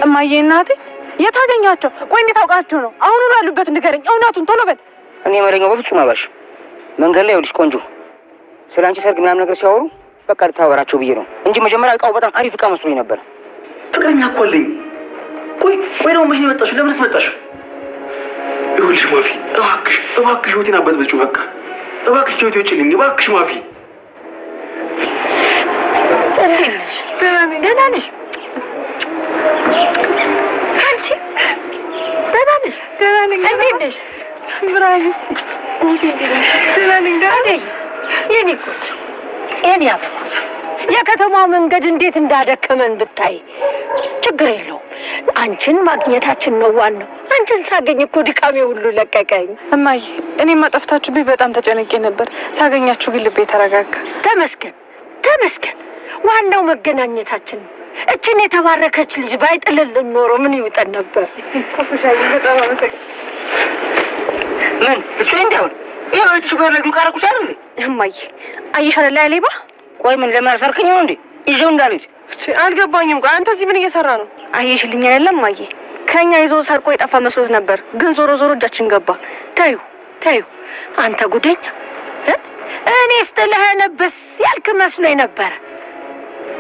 እማዬ እናቴ የታገኛቸው? ቆይ እንዴት አውቃቸው ነው? አሁን ያሉበት ንገረኝ፣ እውነቱን ቶሎ በል። እኔ መረኛው በፍጹም አባሽ መንገድ ላይ ይኸውልሽ ቆንጆ ስላንቺ ሰርግ ምናምን ነገር ሲያወሩ በቃ ልታወራቸው ብዬ ነው እንጂ መጀመሪያ እቃው በጣም አሪፍ እቃ መስሎኝ ነበር። ፍቅረኛ እኮ አለኝ። ቆይ ደግሞ መቼ ነው የመጣሽው? ለምንስ መጣሽ? ይኸውልሽ ማፊ እባክሽ ህይወቴን አበጥብጪው። በቃ እባክሽ ህይወቴ ውጭልኝ እባክሽ ማፊ። ደህና ነሽ አንቺ? ደህና ነሽ? እንዴት ነሽ ብራሂም? የኔ ቆንጆ የኔ አበባ የከተማው መንገድ እንዴት እንዳደከመን ብታይ። ችግር የለውም አንቺን ማግኘታችን ነው ዋናው። አንቺን ሳገኝ እኮ ድካሜ ሁሉ ለቀቀኝ። እማዬ እኔማ ጠፍታችሁብኝ በጣም ተጨነቄ ነበር። ሳገኛችሁ ግን ልቤ ተረጋጋ። ተመስገን ዋናው መገናኘታችን ነው። እችን የተባረከች ልጅ ባይጥልልን ኖሮ ምን ይውጠን ነበር። ኮኩሻዬ በጣም አመሰግናለሁ። ምን እሱ እንዳው ይሄው እሱ በረዱ ካረኩሽ አይደል? እማዬ አይሻለ ላይ ሌባ። ቆይ ምን ለማሰርከኝ ነው እንዴ? ይዤው እንዳልሄድ አልገባኝም። ቆይ አንተ እዚህ ምን እየሰራ ነው? አየሽልኝ አይደለም እማዬ፣ ከኛ ይዞ ሰርቆ የጠፋ መስሎት ነበር፣ ግን ዞሮ እጃችን ገባ። ታዩ አንተ ጉደኛ። እኔ ስትለህንብስ ያልክ መስሎኝ ነበር።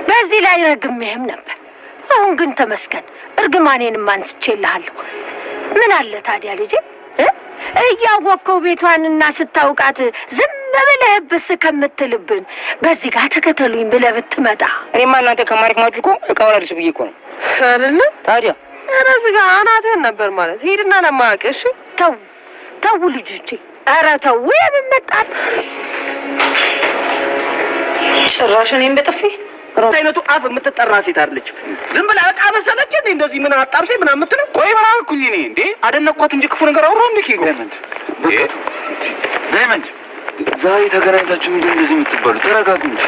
በዚህ ላይ ረግሜህም ነበር። አሁን ግን ተመስገን እርግማኔንም አንስቼልሃለሁ። ምን አለ ታዲያ ልጄ እያወቅከው ቤቷንና ስታውቃት ዝም ብለህብስ ከምትልብን በዚህ ጋር ተከተሉኝ ብለህ ብትመጣ። እኔማ እናንተ ከማሪክማችሁ እኮ እቃው ላድርስ ብዬ እኮ ነው አይደል? ታዲያ ኧረ እዚህ ጋር አናትህን ነበር ማለት ሂድና ለማያውቅሽ። ተው ልጆቼ፣ ኧረ ተው። የምመጣት ጭራሽ እኔም በጥፊ አይነቱ አፍ የምትጠራ ሴት አይደለች። ዝም ብላ በቃ መሰለች እንዴ እንደዚህ ምን አጣብሴ ምን አምጥተው? ቆይ ምን አልኩኝ እኔ እንዴ? አደነኳት እንጂ ክፉ ነገር አወራሁ እንዴ? ኪንጎ ዳይመንድ ዛሬ ተገናኝታችሁ ምንድን እንደዚህ የምትባሉ? ተረጋጉ እንጂ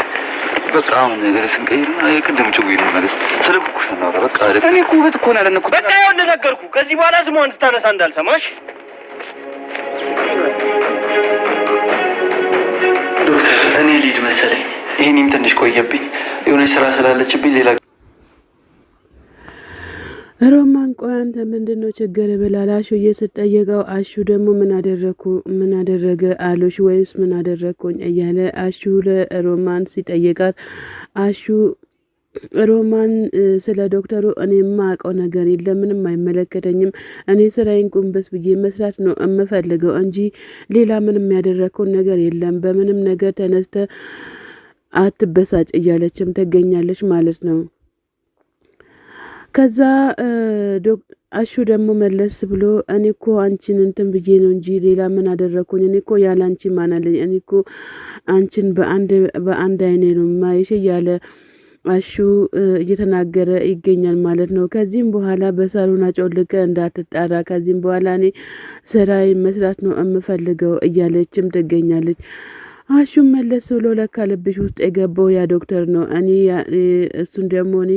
በቃ አሁን ነገር ስንቀይርና የቅድም ጭጉ ይመለስ። ስለ ኩኩሻ እናውራ በቃ። እኔ እኮ ውበት እኮ ነው ያደነኩት። በቃ ይኸውልህ ነገርኩህ። ከዚህ በኋላ ስሟን ስታነሳ እንዳልሰማሽ። ዶክተር እኔ ሊድ መሰለኝ። ይሄኔም ትንሽ ቆየብኝ። የሆነ ስራ ስላለችብኝ ሌላ ሮማን ቆይ አንተ ምንድነው ችግር ብላል አሹ እየተጠየቀው፣ አሹ ደግሞ ምን አደረገ አሉሽ ወይስ ምን አደረኩኝ እያለ አሹ ለሮማን ሲጠይቃት፣ አሹ ሮማን ስለ ዶክተሩ እኔ የማውቀው ነገር የለም፣ ምንም አይመለከተኝም። እኔ ስራዬን ቁምበስ ብዬ መስራት ነው የምፈልገው እንጂ ሌላ ምንም ያደረከው ነገር የለም። በምንም ነገር ተነስተ አትበሳጭ እያለችም ትገኛለች ማለት ነው። ከዛ አሹ ደግሞ መለስ ብሎ እኔ እኮ አንቺን እንትን ብዬ ነው እንጂ ሌላ ምን አደረኩኝ? እኔ እኮ ያለ አንቺ ማን አለኝ? እኔ እኮ አንቺን በአንድ አይኔ ነው ማይሽ እያለ አሹ እየተናገረ ይገኛል ማለት ነው። ከዚህም በኋላ በሳሎን አጮልቀ እንዳትጣራ፣ ከዚህም በኋላ እኔ ስራዬ መስራት ነው የምፈልገው እያለችም ትገኛለች። አሹም መለስ ብሎ ለካ ልብሽ ውስጥ የገባው ያ ዶክተር ነው፣ እኔ እሱን ደግሞ እኔ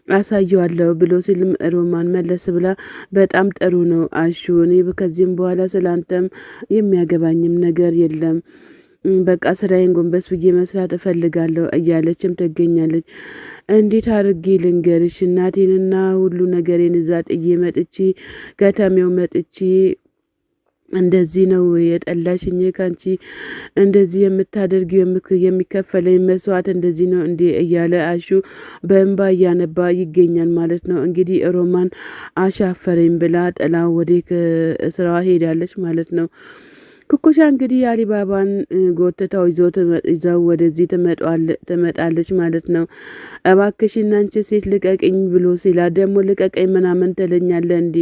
አሳየዋለሁ ብሎ ሲልም ሮማን መለስ ብላ በጣም ጥሩ ነው አሹ፣ እኔ ከዚህም በኋላ ስላንተም የሚያገባኝም ነገር የለም፣ በቃ ስራዬን ጎንበስ ብዬ መስራት እፈልጋለሁ እያለችም ትገኛለች። እንዴት አድርጌ ልንገርሽ እናቴንና ሁሉ ነገሬን እዛ ጥዬ መጥቼ ከተሜው መጥቼ እንደዚህ ነው የጠላሽኝ? ካንቺ እንደዚህ የምታደርጊው የሚከፈለኝ መስዋዕት እንደዚህ ነው እንዴ? እያለ አሹ በእንባ እያነባ ይገኛል ማለት ነው። እንግዲህ ሮማን አሻፈረኝ ብላ ጥላ ወደ ስራዋ ሄዳለች ማለት ነው። ኩኩሻ እንግዲህ አሊባባን ጎትታው ይዘው ወደዚህ ትመጣለች ማለት ነው። እባክሽና አንቺ ሴት ልቀቅኝ ብሎ ሲላ ደግሞ ልቀቀኝ ምናምን ትለኛለ እንዴ?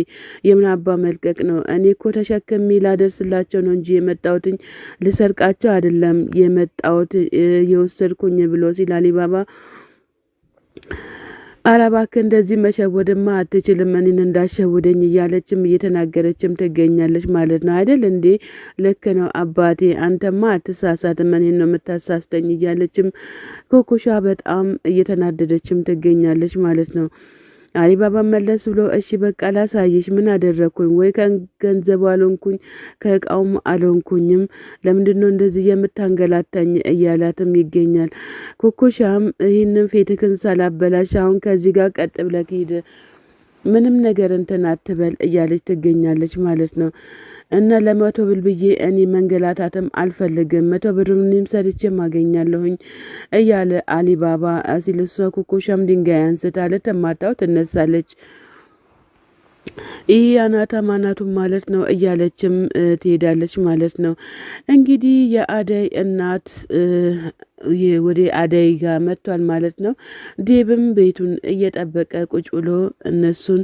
የምን አባ መልቀቅ ነው? እኔ እኮ ተሸክሜ ላደርስላቸው ነው እንጂ የመጣሁትኝ ልሰርቃቸው አይደለም የመጣሁት የወሰድኩኝ ብሎ ሲላ አሊባባ አረባክ እንደዚህ መሸወድማ አትችልም፣ እኔን እንዳሸውደኝ እያለችም እየተናገረችም ትገኛለች ማለት ነው። አይደል እንዴ? ልክ ነው አባቴ፣ አንተማ አትሳሳትም፣ እኔን ነው የምታሳስተኝ እያለችም ኩኩሻ በጣም እየተናደደችም ትገኛለች ማለት ነው። አሊባባ መለስ ብሎ እሺ በቃ ላሳይሽ ምን አደረኩኝ ወይ ከገንዘቡ አልሆንኩኝ ከእቃውም አልሆንኩኝም ለምንድነው እንደዚህ የምታንገላታኝ እያላትም ይገኛል። ኩኩሻም ይህንን ፌትክን ሳላበላሽ አሁን ከዚህ ጋር ቀጥ ብለህ ሂድ ምንም ነገር እንትን አትበል እያለች ትገኛለች ማለት ነው። እና ለመቶ ብር ብዬ እኔ መንገላታትም አልፈልግም 100 ብር ምንም ሰርቼ ማገኛለሁኝ እያለ አሊባባ ሲልሷ ኩኩሻም ድንጋይ አንስታ ለተማታው ትነሳለች። ይህ አናታማናቱ ማለት ነው እያለችም ትሄዳለች ማለት ነው። እንግዲህ የአደይ እናት ወደ አደይ ጋር መጥቷል ማለት ነው። ዴብም ቤቱን እየጠበቀ ቁጭ ብሎ እነሱን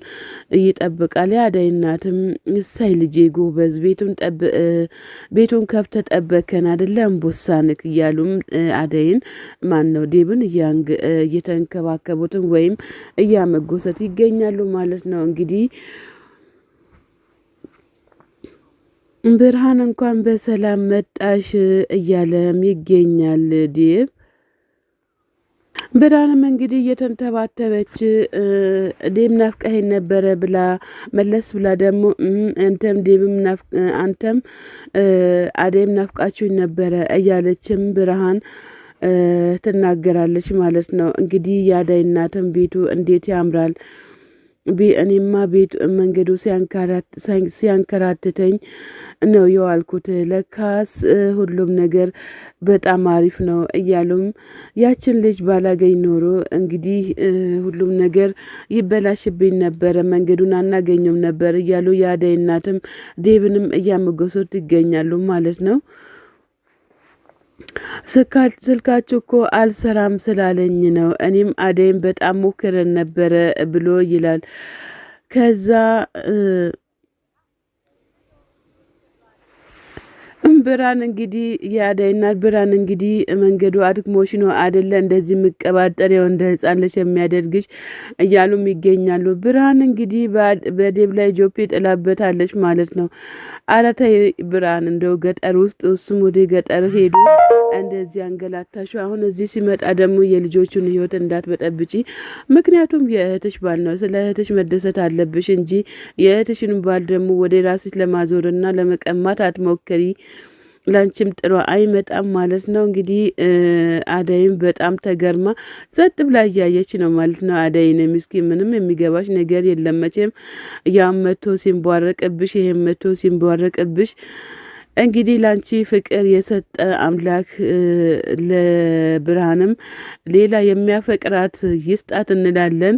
እየጠበቃል። የአደይ እናትም እሳይ ልጄ ጎበዝ ቤቱን ከፍተ ጠበከን አይደለም ቦሳንክ እያሉም አደይን ማን ነው ዴብን እየተንከባከቡትን ወይም እያመጎሰት ይገኛሉ ማለት ነው። እንግዲህ ብርሃን እንኳን በሰላም መጣሽ እያለም ይገኛል ዴብ። ብርሃንም እንግዲህ እየተንተባተበች ዴብ ናፍቀኸኝ ነበረ ብላ መለስ ብላ ደግሞ አንተም አደይም ናፍቃችሁኝ ነበረ እያለችም ብርሃን ትናገራለች ማለት ነው። እንግዲህ የአደይ እናትም ቤቱ እንዴት ያምራል እኔማ ቤት መንገዱ ሲያንከራትተኝ ነው የዋልኩት ለካስ ሁሉም ነገር በጣም አሪፍ ነው እያሉም ያችን ልጅ ባላገኝ ኖሮ እንግዲህ ሁሉም ነገር ይበላሽብኝ ነበር መንገዱን አናገኘም ነበር እያሉ የአደይ እናትም ዴብንም እያመገሱት ይገኛሉ ማለት ነው። ስልካችሁ እኮ አልሰራም ስላለኝ ነው እኔም አደይም በጣም ሞክረን ነበረ ብሎ ይላል። ከዛ ብርሃን እንግዲህ የአደይ እናት ብርሃን እንግዲህ መንገዱ አድክሞሽ ነው አይደለ እንደዚህ ምቀባጠር እንደ ህፃን ልጅ የሚያደርግሽ እያሉም ይገኛሉ። ብርሃን እንግዲህ በዴብ ላይ ጆፔ ጥላበታለች ማለት ነው። አራታይ ብርሃን እንደው ገጠር ውስጥ እሱም ወደ ገጠር ሄዱ እንደዚህ አንገላታሹ አሁን እዚህ ሲመጣ ደግሞ የልጆቹን ህይወት እንዳትበጠብጪ ምክንያቱም የእህትሽ ባል ነው ስለ እህትሽ መደሰት አለብሽ እንጂ የእህትሽን ባል ደግሞ ወደ ራስሽ ለማዞርና ለመቀማት አትሞክሪ ላንቺም ጥሩ አይመጣም ማለት ነው። እንግዲህ አደይም በጣም ተገርማ ጸጥ ብላ እያየች ነው ማለት ነው። አደይን ምስኪን ምንም የሚገባሽ ነገር የለም መቼም ያም መቶ ሲንቧረቅብሽ ይሄም መቶ ሲንቧረቅብሽ እንግዲህ ላንቺ ፍቅር የሰጠ አምላክ ለብርሃንም ሌላ የሚያፈቅራት ይስጣት እንላለን።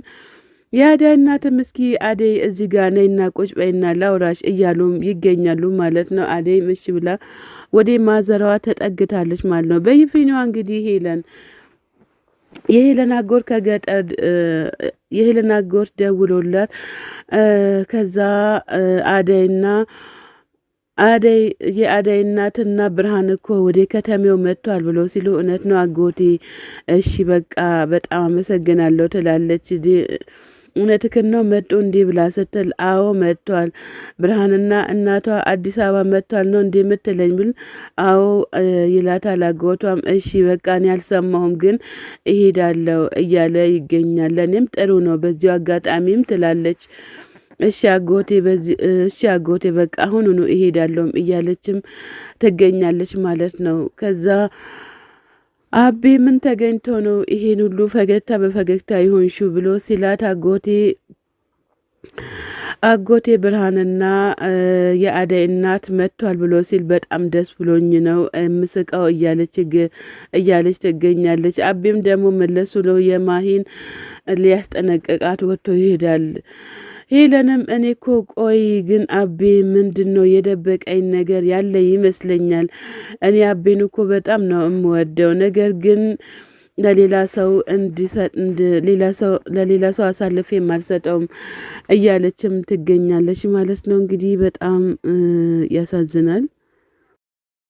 የአደይ እናትም እስኪ አደይ እዚህ ጋር ነይና ቁጭ በይና ላውራሽ እያሉም ይገኛሉ ማለት ነው። አደይ እሺ ብላ ወደ ማዘራዋ ተጠግታለች ማለት ነው። በይፊኛዋ እንግዲህ የሄለን አጎት ደውሎላት ከዛ የአደይ እናትና ብርሃን እኮ ወደ ከተማው መጥቷል ብሎ ሲሉ እውነት ነው አጎቴ እሺ በቃ በጣም አመሰግናለሁ ትላለች። እውነትህን ነው መጡ እንዴ ብላ ስትል አዎ መጥቷል ብርሃንና እናቷ አዲስ አበባ መጥቷል ነው እንዴ የምትለኝ ብል አዎ ይላታል አጎቷም እሺ በቃ እኔ አልሰማሁም ግን እሄዳለሁ እያለ ይገኛል። እኔም ጥሩ ነው በዚሁ አጋጣሚም ትላለች። እሺ አጎቴ በቃ አሁኑኑ እሄዳለሁም እያለችም ትገኛለች ማለት ነው። ከዛ አቤ ምን ተገኝቶ ነው ይሄን ሁሉ ፈገግታ በፈገግታ ይሆንሹ ብሎ ሲላት አጎቴ ብርሃንና የአደይ እናት መጥቷል ብሎ ሲል በጣም ደስ ብሎኝ ነው ምስቃው እያለች ትገኛለች። አቤም ደግሞ መለሱ ነው የማሂን ሊያስጠነቅቃት ወጥቶ ይሄዳል። ሄለንም እኔ እኮ ቆይ ግን አቤ ምንድነው የደበቀኝ ነገር ያለ ይመስለኛል እኔ አቤን እኮ በጣም ነው የምወደው ነገር ግን ለሌላ ሰው አሳልፌ የማልሰጠውም እያለችም ትገኛለች ማለት ነው። እንግዲህ በጣም ያሳዝናል።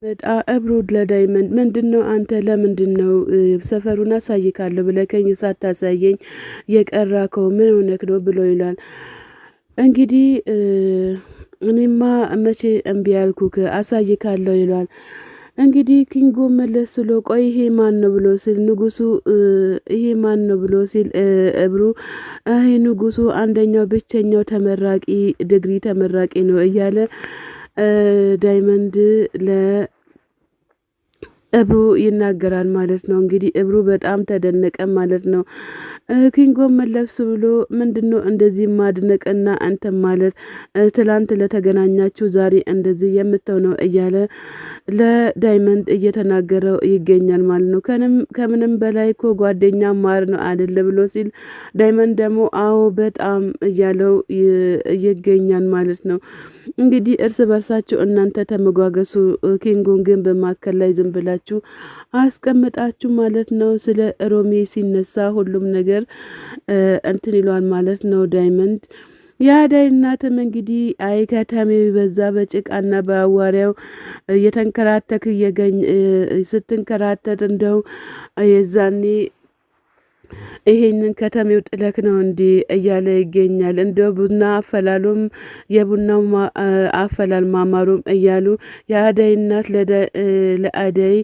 በጣም እብሩድ ለዳይመንድ ምንድነው አንተ ለምንድነው ሰፈሩን አሳይካለሁ ብለከኝ ሳታሳየኝ የቀራከው ምን ሆነክ ነው ብሎ ይላል። እንግዲህ እኔማ መቼ እምቢ ያልኩክ አሳይካለሁ ይላል። እንግዲህ ኪንጎ መለስ ብሎ ቆይ ይሄ ማን ነው ብሎ ሲል ንጉሱ ይሄ ማን ነው ብሎ ሲል እብሩ ይሄ ንጉሱ አንደኛው ብቸኛው ተመራቂ ዲግሪ ተመራቂ ነው እያለ ዳይመንድ እብሩ ይናገራል ማለት ነው። እንግዲህ እብሩ በጣም ተደነቀ ማለት ነው። ኪንጎ መለስ ብሎ ምንድነው እንደዚህ ማድነቅና አንተ ማለት ትላንት ለተገናኛችሁ ዛሬ እንደዚህ የምትሆነው እያለ ለዳይመንድ እየተናገረው ይገኛል ማለት ነው። ከምንም በላይ እኮ ጓደኛ ማር ነው አይደል ብሎ ሲል ዳይመንድ ደግሞ አዎ በጣም እያለው ይገኛል ማለት ነው። እንግዲህ እርስ በርሳችሁ እናንተ ተመጓገሱ፣ ኪንጎን ግን በማከል ላይ ዝም ብላችሁ አስቀምጣችሁ ማለት ነው። ስለ ሮሚ ሲነሳ ሁሉም ነገር እንትን ይሏል ማለት ነው። ዳይመንድ የአዳይ እናትም እንግዲህ አይ ከተሜው በዛ በጭቃና በአዋሪያው እየተንከራተክ ስትንከራተት እንደው የዛኔ ይሄንን ከተሜው ጥለክ ነው እንዲ እያለ ይገኛል። እንደው ቡና አፈላሉም የቡናው አፈላል ማማሩም እያሉ የአዳይ እናት ለአዳይ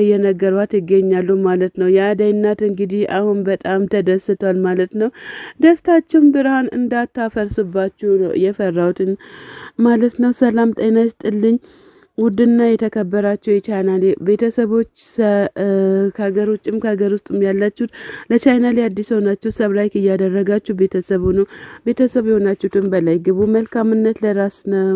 እየነገሯት ይገኛሉ ማለት ነው። የአዳይ እናት እንግዲህ አሁን በጣም ተደስቷል ማለት ነው። ደስታችሁን ብርሃን እንዳታፈርስባችሁ ነው የፈራሁትን ማለት ነው። ሰላም ጤና ይስጥልኝ ውድና የተከበራችሁ የቻናሌ ቤተሰቦች ከሀገር ውጭም ከሀገር ውስጥም ያላችሁ ለቻናሌ አዲስ ሆናችሁ ሰብስክራይብ እያደረጋችሁ ቤተሰቡ ነው ቤተሰብ የሆናችሁትን በላይ ግቡ። መልካምነት ለራስ ነው።